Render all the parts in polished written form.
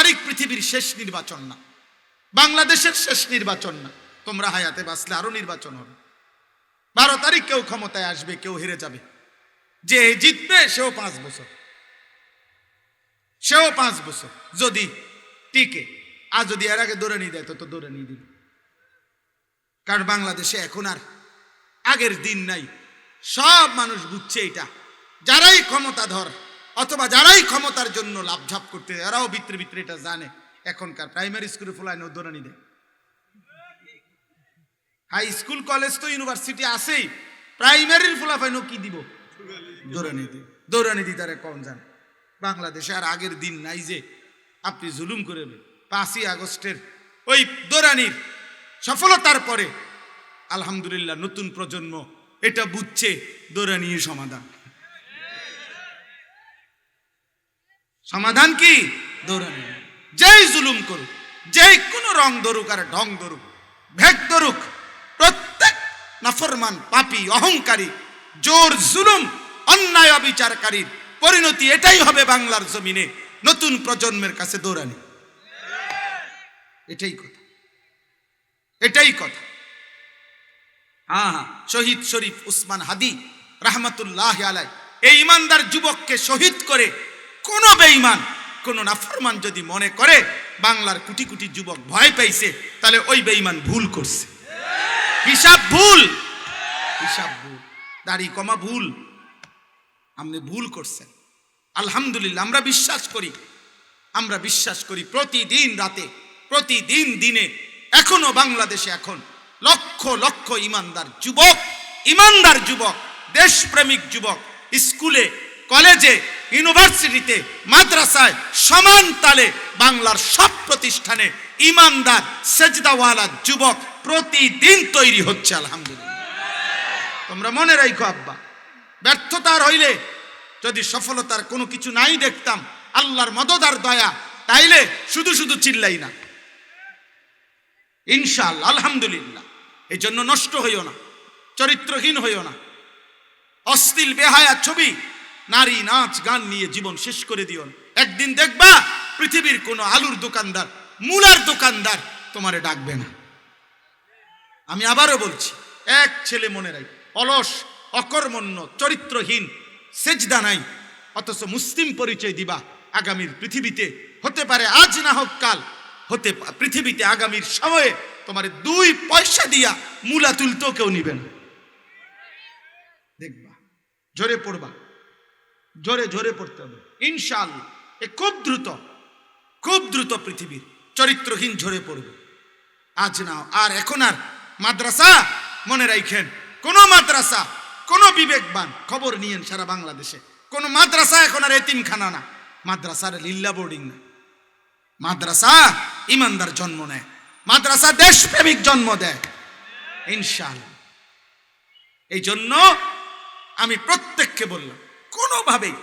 তারিখ পৃথিবীর শেষ নির্বাচন না, বাংলাদেশের শেষ নির্বাচন না। তোমরা হায়াতে বাঁচলে আরো নির্বাচন হবে। 12 তারিখ কেউ ক্ষমতায় আসবে, কেউ হেরে যাবে। যে জিতবে সেও 5 বছর, যদি টিকে। আর যদি এর আগে দৌড়ে নিয়ে দেয় তো দৌড়ে নিয়ে দিবে। কারণ বাংলাদেশে এখন আর আগের দিন নাই। সব মানুষ বুঝছে এটা। যারাই ক্ষমতাধর অথবা যারাই ক্ষমতার জন্য লাভঝাপ করতে, এরাও ভিতরে ভিতরে এটা জানে। এখনকার প্রাইমারি স্কুলে ফুলায় দৌড়ানি দেয়, হাই স্কুল কলেজ তো ইউনিভার্সিটি আছেই, প্রাইমারির ফুলাফাইনও কি দিব? দৌড়ানি দি তারা কম জানে। বাংলাদেশে আর আগের দিন নাই যে আপনি জুলুম করে 5ই আগস্টের ওই দৌড়ানির সফলতার পরে আলহামদুলিল্লাহ নতুন প্রজন্ম এটা বুঝছে দৌড়ানি সমাধান কি? দৌড়ানি। যেই জুলুম করুক, যেই কোনো রং ধরুক আর ঢং ধরুক, ভেদ ধরুক, প্রত্যেক নাফরমান, পাপী, অহংকারী, জোর জুলুম, অন্যায় অবিচারকারীর পরিণতি এটাই হবে বাংলার জমিনে নতুন প্রজন্মের কাছে দৌড়ানি। এটাই কথা। শহীদ শরীফ উসমান হাদি রাহমাতুল্লাহ আলাইহি এই ইমানদার যুবককে শহীদ করে কোন বেঈমান, কোন নাফরমান যদি মনে করে বাংলার কোটি কোটি যুবক ভয় পাইছে, তাহলে ওই বেঈমান ভুল করছে। হিসাব ভুল, দাড়ি কমা ভুল, আপনি ভুল করছেন। আলহামদুলিল্লাহ আমরা বিশ্বাস করি প্রতিদিন রাতে, প্রতিদিন দিনে এখনো বাংলাদেশে এখন লক্ষ লক্ষ ইমানদার যুবক, দেশপ্রেমিক যুবক স্কুলে, কলেজে, ইউনিভার্সিটিতে, মাদ্রাসায় সমান তালে বাংলার সব প্রতিষ্ঠানে ইমানদার সেজদাওয়ালা যুবক প্রতিদিন তৈরি হচ্ছে। আলহামদুলিল্লাহ। তোমরা মনে রাখো আব্বা, ব্যর্থতার হইলে যদি সফলতার কোনো কিছু নাই দেখতাম, আল্লাহর মদদ আর দয়া, তাইলে শুধু শুধু চিল্লাই না। ইনশাআল্লাহ, আলহামদুলিল্লাহ। এই জন্য নষ্ট হইও না, চরিত্রহীন হইও না, অশ্লীল বেহায়া ছবি, নারী, নাচ, গান নিয়ে জীবন শেষ করে দিও না। একদিন দেখবা পৃথিবীর কোনো আলুর দোকানদার, মূলার দোকানদার তোমারে ডাকবে না। আমি আবারও বলছি, এক ছেলে মনে রাখ, অলস, অকর্মণ্য, চরিত্রহীন, সেজদা নাই, অথচ মুসলিম পরিচয় দিবা। আগামীর পৃথিবীতে হতে পারে আজ না হোক কাল, পৃথিবীতে আগামীর সময়ে তোমার 2 পয়সা দিয়া মূলা তুলতেও কেউ নিবে না। দেখবা জোরে পড়বা, জোরে পড়তে হবে ইনশাআল্লাহ। খুব দ্রুত পৃথিবীর চরিত্রহীন ঝরে পড়বে। আজ না আর এখন আর মাদ্রাসা মনে রাখেন, কোন মাদ্রাসা, কোন বিবেকবান খবর নিয়েন সারা বাংলাদেশে, কোন মাদ্রাসা এখন আর এতিমখানা না, মাদ্রাসার লিল্লা বোর্ডিং না। মাদ্রাসা ইমানদার জন্ম নেয়, মাদ্রাসা দেশপ্রেমিক জন্ম দেয় ইনশাআল্লাহ। এই জন্য আমি প্রত্যেককে বললাম, কোনোভাবেই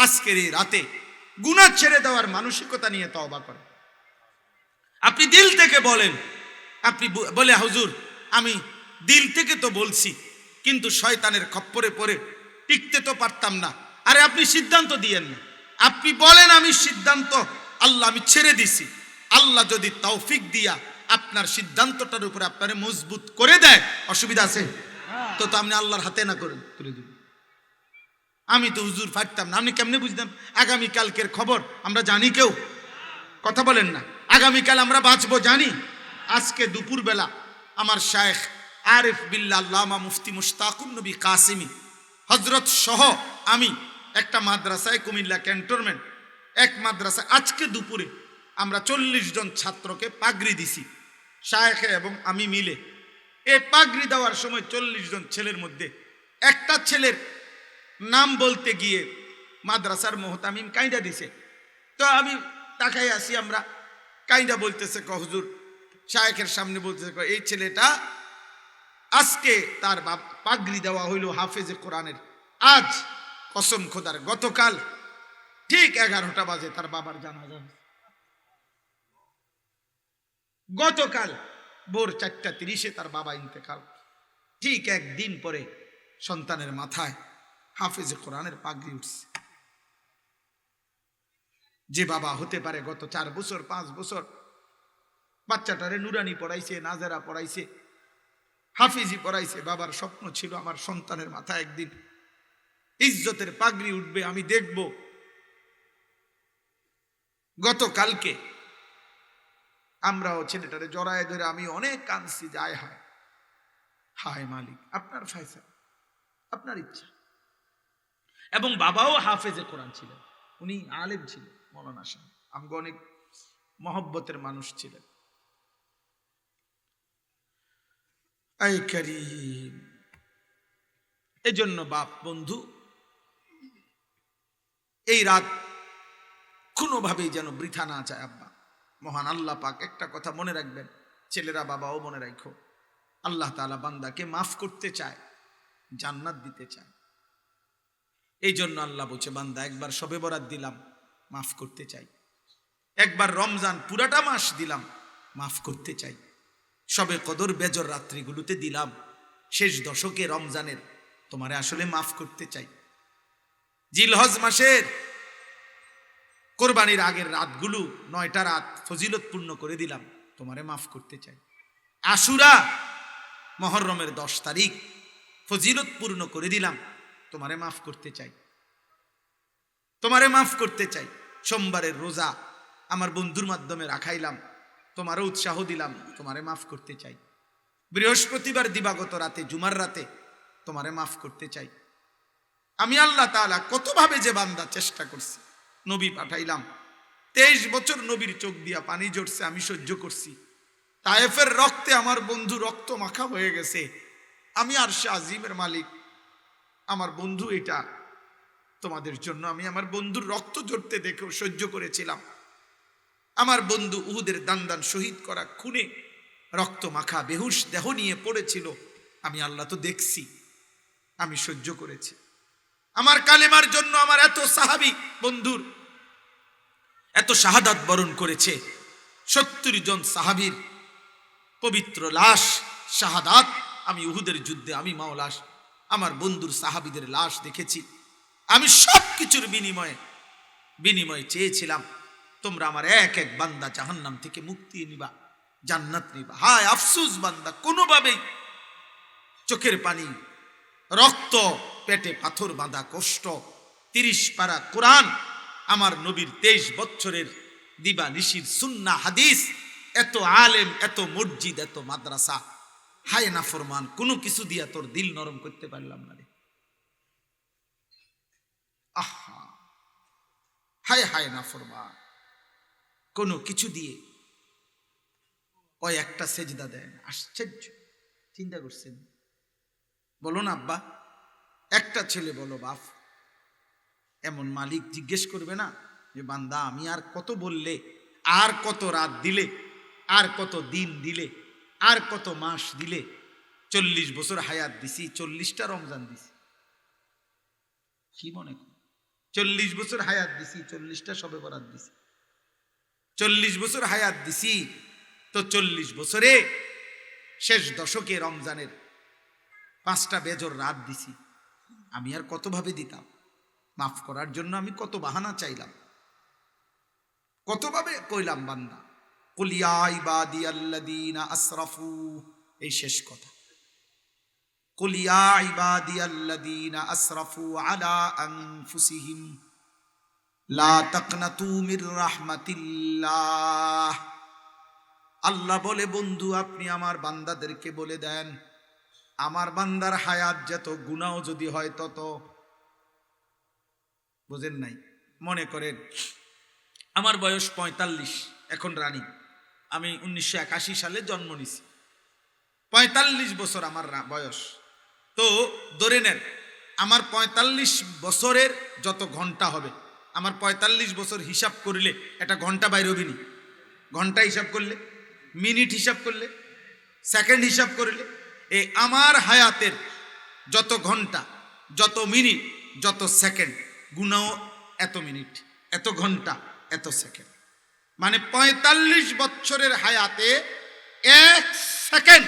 আজকের এই রাতে গুনাহ ছেড়ে দেওয়ার মানসিকতা নিয়ে তওবা করেন। আপনি দিল থেকে বলেন, আপনি বলে হুজুর আমি দিল থেকে তো বলছি, কিন্তু শয়তানের খপ্পরে পড়ে টিকতে তো পারতাম না। আরে আপনি সিদ্ধান্ত দিয়েন না, আপনি বলেন আমি সিদ্ধান্ত, আল্লাহ আমি ছেড়ে দিছি। আল্লাহ যদি তৌফিক দিয়া আপনার সিদ্ধান্তটার উপরে আপনারে মজবুত করে দেয়, অসুবিধা আছে তো আপনি আল্লাহর হাতে না করে তুলে দিন। আমি তো হুজুর পারতাম না, আপনি কেমনে বুঝতাম? আগামীকালকের খবর আমরা জানি? কেউ কথা বলেন না। আগামীকাল আমরা বাঁচবো জানি? আজকে দুপুরবেলা আমার শায়েখ আরিফ বিল্লাহ আল্লামা মুফতি মুশতাকুন নবী কাসিমি হযরত সহ আমি একটা মাদ্রাসায়, কুমিল্লা ক্যান্টনমেন্ট এক মাদ্রাসা, আজকে দুপুরে আমরা 40 জন ছাত্রকে পাগড়ি দিছি, শায়েখ এবং আমি মিলে। এই পাগড়ি দেওয়ার সময় 40 জন ছেলের মধ্যে একটা ছেলের নাম বলতে গিয়ে মাদ্রাসার মুহতামিম কাইদা দিছে। তো আমি তাকাই আসি, আমরা কাইদা বলতেছে, হুজুর শায়েখের সামনে বলতেছে, এই ছেলেটা আজকে তার পাগড়ি দেওয়া হইল হাফেজে কোরআনের। আজ কসম খোদার গতকাল ঠিক 11টা বাজে তার বাবার জানাজা। গতকাল ভোর 4:30 তার বাবা ইন্তেকাল। ঠিক একদিন পরে সন্তানের মাথায় হাফেজে কোরআনের পাগড়ি উঠছে। যে বাবা হতে পারে গত 4 বছর 5 বছর বাচ্চাটারে নুরানি পড়াইছে, নাজারা পড়াইছে, হাফিজি পড়াইছে, বাবার স্বপ্ন ছিল আমার সন্তানের মাথায় একদিন ইজ্জতের পাগড়ি উঠবে, আমি দেখব। গতকালকে আমরাও ছেলেটারে জড়ায় ধরে আমি অনেক কাঁদছি, যায় হায় হায় মালিক, আপনার ফয়সালা, আপনার ইচ্ছা। এবং বাবাও হাফেজে কোরআন ছিলেন, উনি আলেম ছিলেন, মৌলানা সাহেব, আমগো অনেক মহব্বতের মানুষ ছিলেন। আই করিম, এজন্য বাপ বন্ধু, এই রাত কোনোভাবেই যেন বৃথা না যায়। আব্বা, মহান আল্লাহ পাক একটা কথা মনে রাখবেন, ছেলেরা বাবাও মনে রাখো, আল্লাহ তাআলা বান্দাকে মাফ করতে চায়, জান্নাত দিতে চায়। এই জন্য আল্লাহ বলছে, বান্দা একবার শবে বরাত দিলাম, মাফ করতে চাই। একবার রমজান পুরাটা মাস দিলাম, মাফ করতে চাই। শবে কদর বেজর রাত্রিগুলোতে দিলাম, শেষ দশকে রমজানের, তোমারে আসলে মাফ করতে চাই। জিলহজ মাসের কোরবানির আগের রাতগুলো 9টা রাত ফজিলতপূর্ণ করে দিলাম, তোমারে মাফ করতে চাই। আশুরা মুহররমের 10 তারিখ ফজিলতপূর্ণ করে দিলাম, তোমারে মাফ করতে চাই, তোমারে মাফ করতে চাই। সোমবারের রোজা আমার বন্ধুর মাধ্যমে রাখাইলাম, তোমারও উৎসাহ দিলাম, তোমারে মাফ করতে চাই। বৃহস্পতিবার দিবাগত রাতে, জুমার রাতে, তোমারে মাফ করতে চাই। আমি আল্লাহ তাআলা কতভাবে যে বান্দা চেষ্টা করছি, নবী পাঠাইলাম, 23 বছর নবীর চোখ দিয়া পানি ঝরছে, আমি সহ্য করছি। তায়েফের রক্তে আমার বন্ধু রক্ত মাখা হয়ে গেছে, আমি আরশে আজিমের মালিক, আমার বন্ধু এটা তোমাদের জন্য, আমি আমার বন্ধুর রক্ত ঝরতে দেখেও সহ্য করেছিলাম। আমার বন্ধু উহুদের দান শহীদ করা খুনে রক্ত মাখা বেহুশ দেহ নিয়ে পড়েছিল, আমি আল্লাহ তো দেখছি, আমি সহ্য করেছি। আমার কালেমার জন্য আমার এত সাহাবী বন্ধুর এত শাহাদাত বরণ করেছে, 70 জন সাহাবীর পবিত্র লাশ শাহাদাত, আমি উহুদের যুদ্ধে, আমি মাওলাস আমার বন্ধুর সাহাবীদের লাশ দেখেছি। আমি সব কিছুর বিনিময়ে চেয়েছিলাম, তোমরা আমার এক এক বান্দা জাহান্নাম থেকে মুক্তি নিবা, জান্নাত নিবা। হায় আফসোস, বান্দা কোনোভাবেই চোখের পানি, রক্ত, পেটে পাথর বাঁধা কষ্ট, 30 পারা কোরআন, আমার নবীর 23 বছরের দিবা নিশির সুন্নাহ হাদিস, এত আলেম, এত মসজিদ, এত মাদ্রাসা, হায় নাফরমান, কোনো কিছু দিয়া তোর দিল নরম করতে পারলাম না রে। আহা, হায় হায় নাফরমান, কোনো কিছু দিয়ে ওই একটা সেজদা দেয়। আশ্চর্য, চিন্তা করছেন? বলো না আব্বা, একটা ছেলে বলো বাপ, এমন মালিক জিজ্ঞেস করবে না যে বান্দা আমি আর কত বললে, আর কত রাত দিলে, আর কত দিন দিলে, আর কত মাস দিলে? 40 বছর হায়াত দিছি, 40টা রমজান দিছি, কি মনে কর? 40 বছর হায়াত দিছি, 40টা শবে বরাত দিছি। 40 বছর হায়াত দিছি, তো 40 বছরে শেষ দশকে রমজানের 5টা বেজর রাত দিছি, আমি আর কতভাবে দিতাম? মাফ করার জন্য আমি কত বাহানা চাইলাম, কতভাবে কইলাম বান্দা, কুল ইয়া ইবাদিয়াল্লাযীনা আসরাফু, এই শেষ কথা, কুল ইয়া ইবাদিয়াল্লাযীনা আসরাফু আলা আনফুসিহিম লা তাকনাতু মির রাহমাতিল্লাহ। আল্লাহ বলে, বন্ধু আপনি আমার বান্দাদেরকে বলে দেন, আমার বান্দার হায়াত যত, গুনাহ যদি হয় তত। বুঝেন নাই? মনে করেন আমার বয়স 45 এখন রানিং, আমি 1981 সালে জন্ম নিছি, 45 বছর আমার বয়স। তো ধরে নেন আমার 45 বছরের যত ঘন্টা হবে, আমার 45 বছর হিসাব করলে একটা ঘন্টা বাইর হবি নি? ঘন্টা হিসাব করলে, মিনিট হিসাব করলে, সেকেন্ড হিসাব করলে, এই আমার হায়াতের যত ঘন্টা, যত মিনিট, যত সেকেন্ড, গুনাও এত মিনিট, এত ঘন্টা, এত সেকেন্ড। মানে 45 বছরের হায়াতে 1 সেকেন্ড